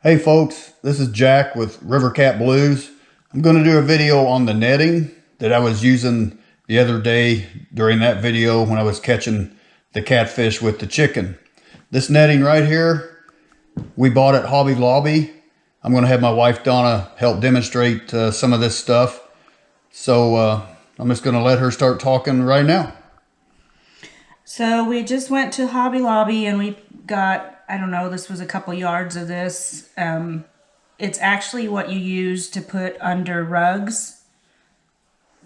Hey folks, this is Jack with River Cat Blues. I'm going to do a video on the netting that I was using the other day during that video when I was catching the catfish with the chicken. This netting right here, we bought at Hobby Lobby. I'm going to have my wife Donna help demonstrate some of this stuff. So I'm just going to let her start talking right now. So we just went to Hobby Lobby and we got, I don't know, this was a couple yards of this. It's actually what you use to put under rugs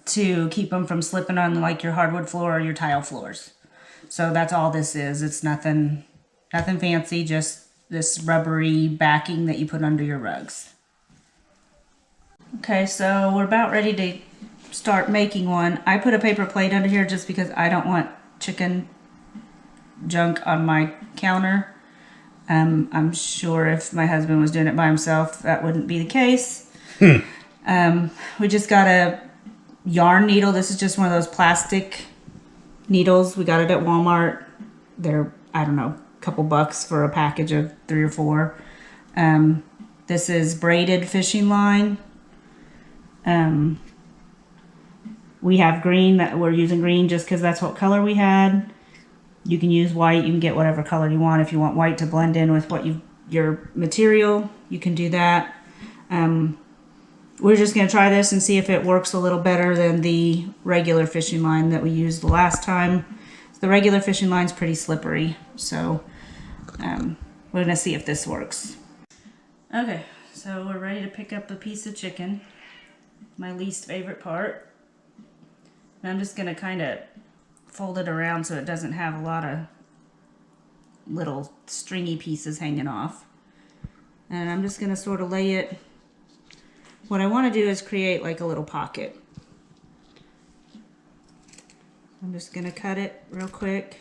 to keep them from slipping on like your hardwood floor or your tile floors. So that's all this is. It's nothing fancy, just this rubbery backing that you put under your rugs. Okay, so we're about ready to start making one. I put a paper plate under here just because I don't want chicken junk on my counter. I'm sure if my husband was doing it by himself, that wouldn't be the case. We just got a yarn needle. This is just one of those plastic needles. We got it at Walmart. They're, I don't know, a couple bucks for a package of 3 or 4. This is braided fishing line. We have green, that we're using green just because that's what color we had. You can use white. You can get whatever color you want. If you want white to blend in with what your material, you can do that. We're just going to try this and see if it works a little better than the regular fishing line that we used the last time. The regular fishing line's pretty slippery, so we're going to see if this works. Okay, so we're ready to pick up a piece of chicken, my least favorite part. And I'm just going to kind of fold it around so it doesn't have a lot of little stringy pieces hanging off. And I'm just going to sort of lay it. What I want to do is create like a little pocket. I'm just going to cut it real quick.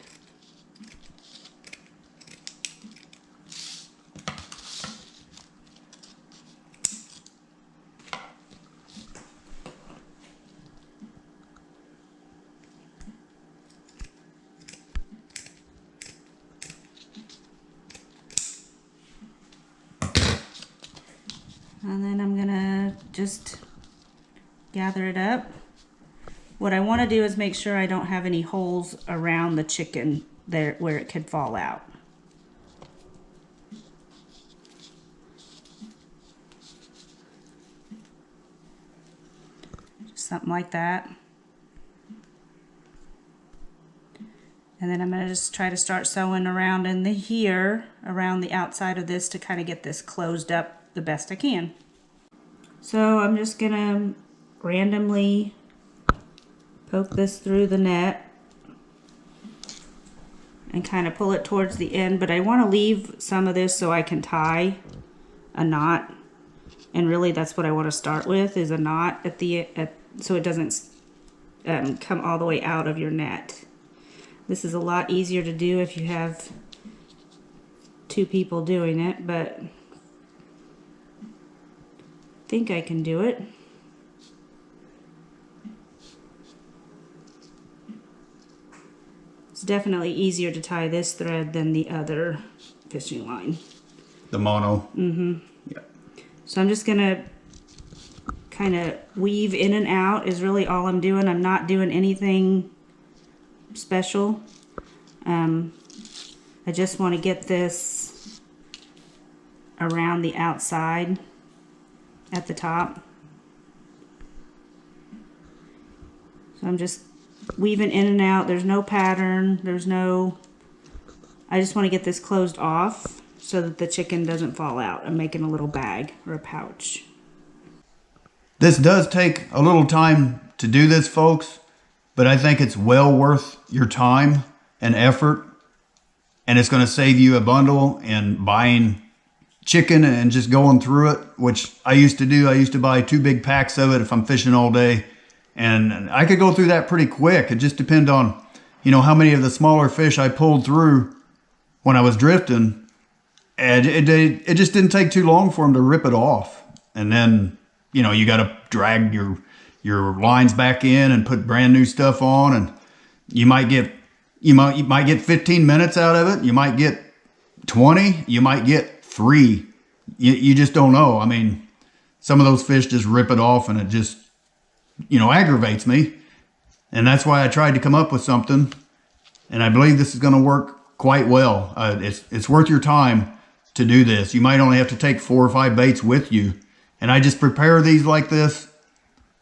And then I'm gonna just gather it up. What I want to do is make sure I don't have any holes around the chicken there where it could fall out. Just something like that. And then I'm going to just try to start sewing around in here, around the outside of this to kind of get this closed up the best I can. So I'm just going to randomly poke this through the net and kind of pull it towards the end, but I want to leave some of this so I can tie a knot. And really that's what I want to start with, is a knot at the so it doesn't come all the way out of your net. This is a lot easier to do if you have 2 people doing it, but I think I can do it. It's definitely easier to tie this thread than the other fishing line. The mono. Mm-hmm. Yeah. So I'm just gonna kind of weave in and out is really all I'm doing. I'm not doing anything special. I just want to get this around the outside at the top. So I'm just weaving in and out. There's no pattern. I just want to get this closed off so that the chicken doesn't fall out. I'm making a little bag or a pouch. This does take a little time to do this, folks, but I think it's well worth your time and effort, and it's going to save you a bundle in buying chicken and just going through it, which I used to do. I used to buy 2 big packs of it if I'm fishing all day, and I could go through that pretty quick. It just depends on, you know, how many of the smaller fish I pulled through when I was drifting, and it just didn't take too long for them to rip it off. And then, you know, you got to drag your lines back in and put brand new stuff on, and you might get 15 minutes out of it. You might get 20. You might get 3. you just don't know. I mean, some of those fish just rip it off, and it just, aggravates me. And that's why I tried to come up with something. And I believe this is going to work quite well. It's worth your time to do this. You might only have to take 4 or 5 baits with you. And I just prepare these like this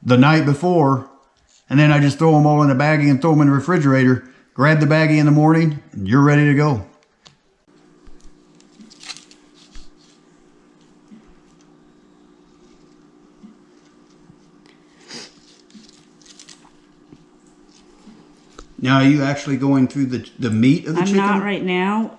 the night before. And then I just throw them all in a baggie and throw them in the refrigerator. Grab the baggie in the morning, and you're ready to go. Now, are you actually going through the meat of the chicken? I'm not right now.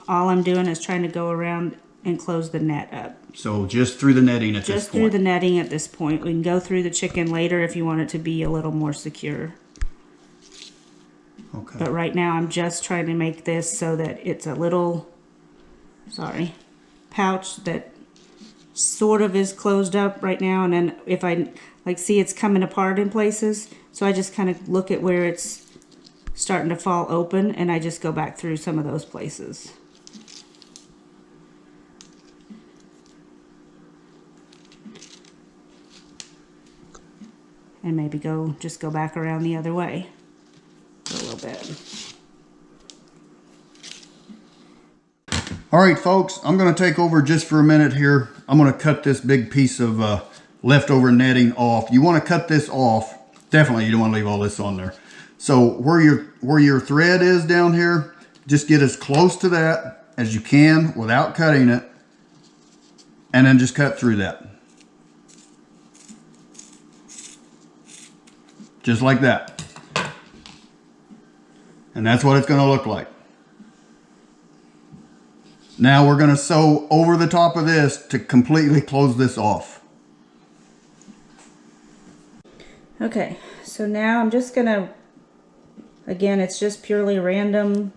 All I'm doing is trying to go around and close the net up. So just through the netting at this point? Just through the netting at this point. We can go through the chicken later if you want it to be a little more secure. Okay. But right now I'm just trying to make this so that it's a little, pouch that sort of is closed up right now. And then if I, see it's coming apart in places. So I just kind of look at where it's starting to fall open, and I just go back through some of those places. And maybe just go back around the other way for a little bit. All right, folks, I'm going to take over just for a minute here. I'm going to cut this big piece of leftover netting off. You want to cut this off. Definitely, you don't want to leave all this on there. So where your thread is down here, just get as close to that as you can without cutting it, and then just cut through that. Just like that. And that's what it's going to look like. Now we're going to sew over the top of this to completely close this off. Okay, so now I'm just going to, again, it's just purely random,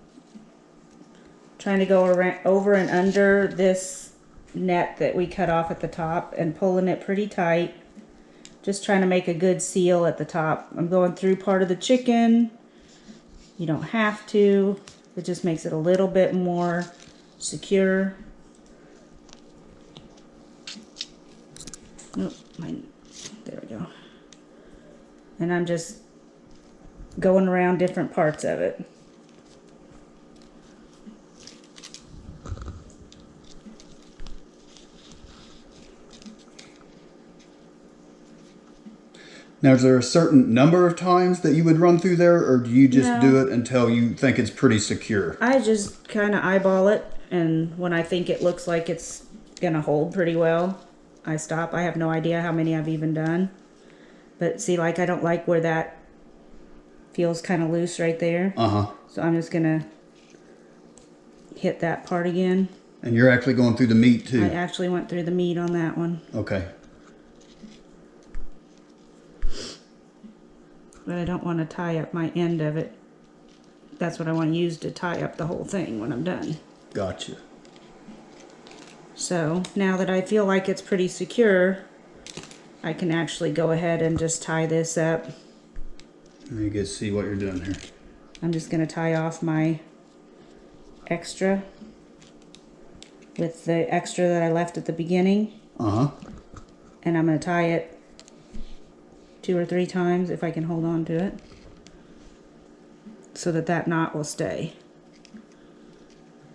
trying to go around, over and under this net that we cut off at the top and pulling it pretty tight. Just trying to make a good seal at the top. I'm going through part of the chicken. You don't have to. It just makes it a little bit more secure. Oh, there we go. And I'm just going around different parts of it. Now, is there a certain number of times that you would run through there, or do you just do it until you think it's pretty secure? I just kind of eyeball it, and when I think it looks like it's gonna hold pretty well, I stop. I have no idea how many I've even done. But see, I don't like where that feels kind of loose right there. So I'm just gonna hit that part again. And you're actually going through the meat too? I actually went through the meat on that one. Okay. But I don't want to tie up my end of it. That's what I want to use to tie up the whole thing when I'm done. Gotcha. So now that I feel like it's pretty secure, I can actually go ahead and just tie this up. Let me get to see what you're doing here. I'm just going to tie off my extra with the extra that I left at the beginning. And I'm going to tie it 2 or 3 times if I can hold on to it, so that knot will stay.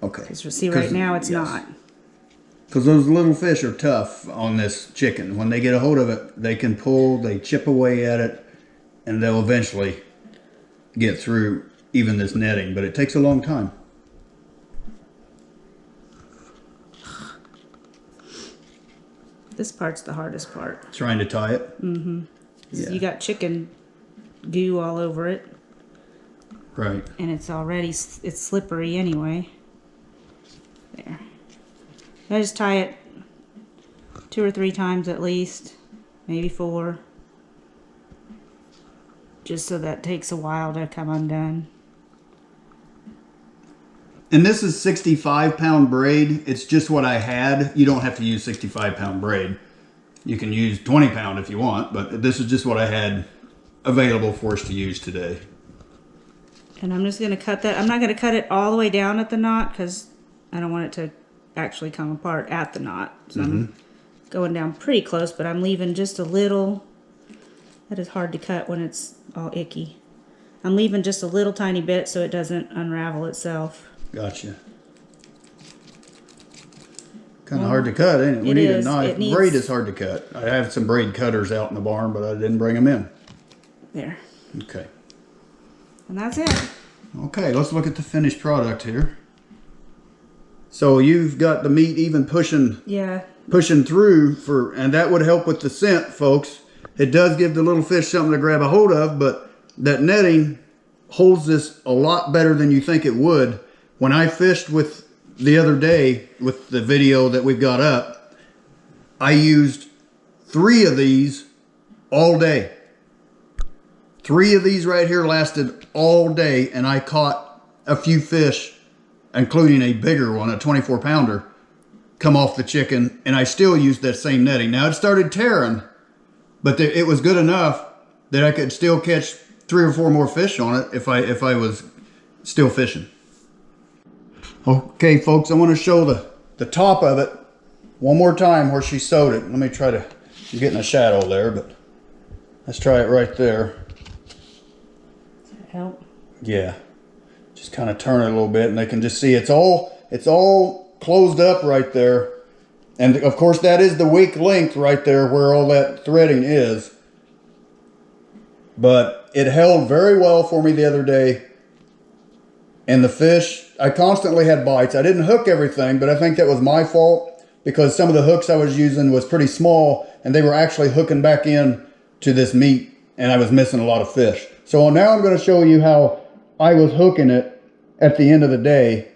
Okay. Because see, right now it's not. Because those little fish are tough on this chicken. When they get a hold of it, they can pull, they chip away at it, and they'll eventually get through even this netting, but it takes a long time. This part's the hardest part. Trying to tie it? Mm-hmm. Yeah. You got chicken goo all over it. Right. And it's slippery anyway. There. I just tie it 2 or 3 times at least, maybe 4. Just so that takes a while to come undone. And this is 65-pound braid. It's just what I had. You don't have to use 65-pound braid. You can use 20-pound if you want, but this is just what I had available for us to use today. And I'm just going to cut that. I'm not going to cut it all the way down at the knot because I don't want it to actually come apart at the knot. So I'm going down pretty close, but I'm leaving just a little. That is hard to cut when it's all icky. I'm leaving just a little tiny bit so it doesn't unravel itself. Gotcha. Kind of hard to cut, ain't it? We need a knife. Braid is hard to cut. I have some braid cutters out in the barn, but I didn't bring them in. There. Okay. And that's it. Okay, let's look at the finished product here. So you've got the meat even pushing through and that would help with the scent, folks. It does give the little fish something to grab a hold of, but that netting holds this a lot better than you think it would. When I fished with the other day with the video that we've got up, I used 3 of these all day. 3 of these right here lasted all day, and I caught a few fish, including a bigger one, a 24-pounder, come off the chicken, and I still used that same netting. Now it started tearing, but it was good enough that I could still catch 3 or 4 more fish on it if I was still fishing. Okay, folks, I want to show the top of it one more time where she sewed it. Let me try to, you're getting a shadow there, but let's try it right there. Does that help? Yeah. Just kind of turn it a little bit and they can just see it's all closed up right there. And of course that is the weak length right there where all that threading is. But it held very well for me the other day. And the fish, I constantly had bites. I didn't hook everything, but I think that was my fault because some of the hooks I was using was pretty small and they were actually hooking back in to this meat and I was missing a lot of fish. So now I'm going to show you how I was hooking it at the end of the day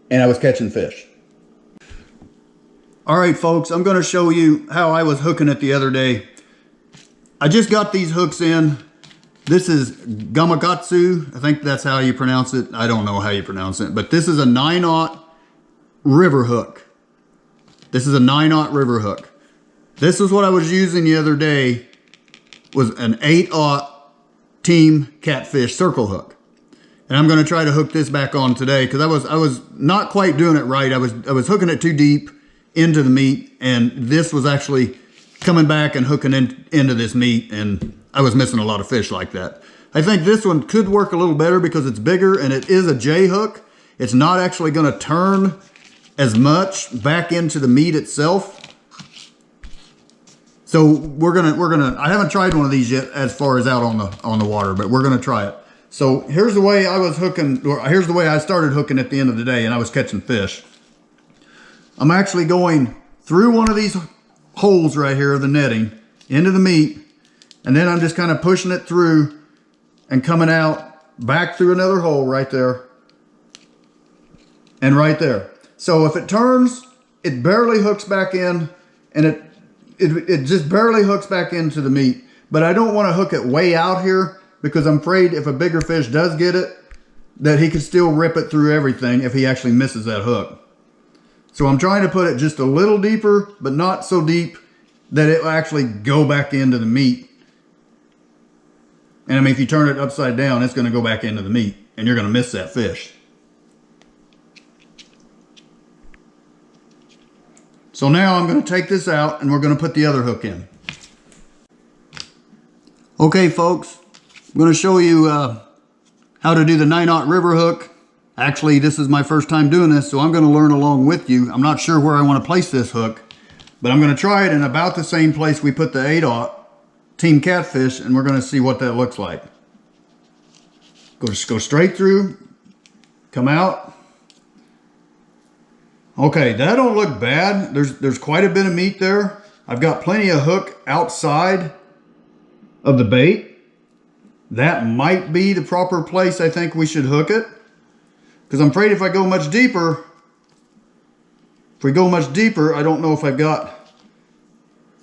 and I was catching fish. All right, folks, I'm going to show you how I was hooking it the other day. I just got these hooks in. This is Gamakatsu. I think that's how you pronounce it. I don't know how you pronounce it, but this is a 9/0 river hook. This is a 9/0 river hook. This is what I was using the other day, was an 8/0 Team Catfish circle hook. And I'm going to try to hook this back on today because I was not quite doing it right. I was hooking it too deep into the meat, and this was actually coming back and hooking into this meat, and I was missing a lot of fish like that. I think this one could work a little better because it's bigger and it is a J hook. It's not actually going to turn as much back into the meat itself. So we're gonna I haven't tried one of these yet as far as out on the water, but we're gonna try it. So here's the way I was hooking, or here's the way I started hooking at the end of the day, and I was catching fish. I'm actually going through one of these holes right here of the netting into the meat, and then I'm just kind of pushing it through and coming out back through another hole right there and right there. So if it turns, it barely hooks back in, and it just barely hooks back into the meat. But I don't want to hook it way out here because I'm afraid if a bigger fish does get it, that he could still rip it through everything if he actually misses that hook. So I'm trying to put it just a little deeper, but not so deep that it will actually go back into the meat. And I mean, if you turn it upside down, it's going to go back into the meat and you're going to miss that fish. So now I'm going to take this out and we're going to put the other hook in. Okay, folks, I'm going to show you how to do the 9/0 river hook. Actually, this is my first time doing this, so I'm going to learn along with you. I'm not sure where I want to place this hook, but I'm going to try it in about the same place we put the 8/0 Team Catfish, and we're going to see what that looks like. Just go straight through, come out. Okay, that don't look bad. There's quite a bit of meat there. I've got plenty of hook outside of the bait. That might be the proper place I think we should hook it. Because I'm afraid if I go much deeper, I don't know if I've got,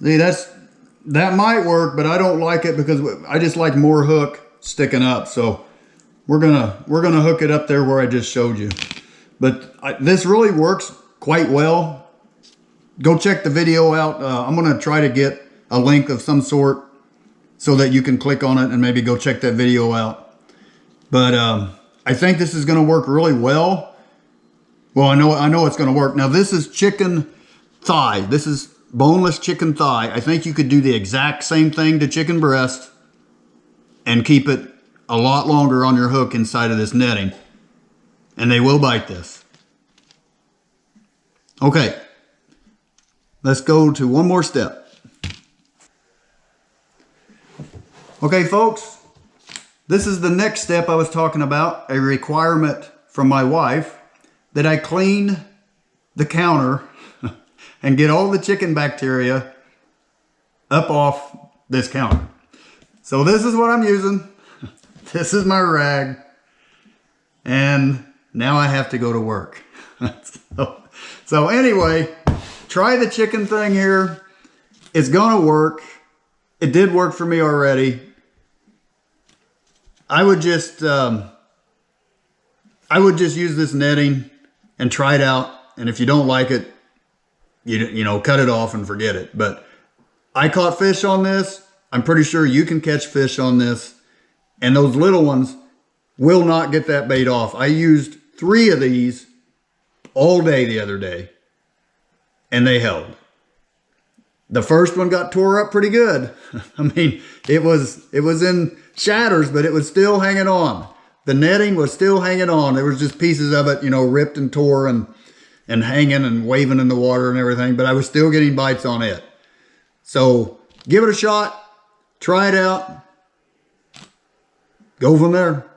see, that might work, but I don't like it because I just like more hook sticking up. So we're gonna hook it up there where I just showed you. But this really works quite well. Go check the video out. I'm gonna try to get a link of some sort so that you can click on it and maybe go check that video out. But I think this is gonna work really well. Well, I know it's going to work. Now this is chicken thigh. This is boneless chicken thigh. I think you could do the exact same thing to chicken breast and keep it a lot longer on your hook inside of this netting. And they will bite this. Okay. Let's go to one more step. Okay, folks. This is the next step I was talking about, a requirement from my wife, that I clean the counter and get all the chicken bacteria up off this counter. So this is what I'm using. This is my rag. And now I have to go to work. So anyway, try the chicken thing here. It's gonna work. It did work for me already. I would just use this netting and try it out. And if you don't like it, you know, cut it off and forget it. But I caught fish on this. I'm pretty sure you can catch fish on this. And those little ones will not get that bait off. I used 3 of these all day the other day, and they held. The first one got tore up pretty good. I mean, it was in shatters, but it was still hanging on. The netting was still hanging on. There was just pieces of it, you know, ripped and tore and hanging and waving in the water and everything, but I was still getting bites on it. So give it a shot, try it out, go from there.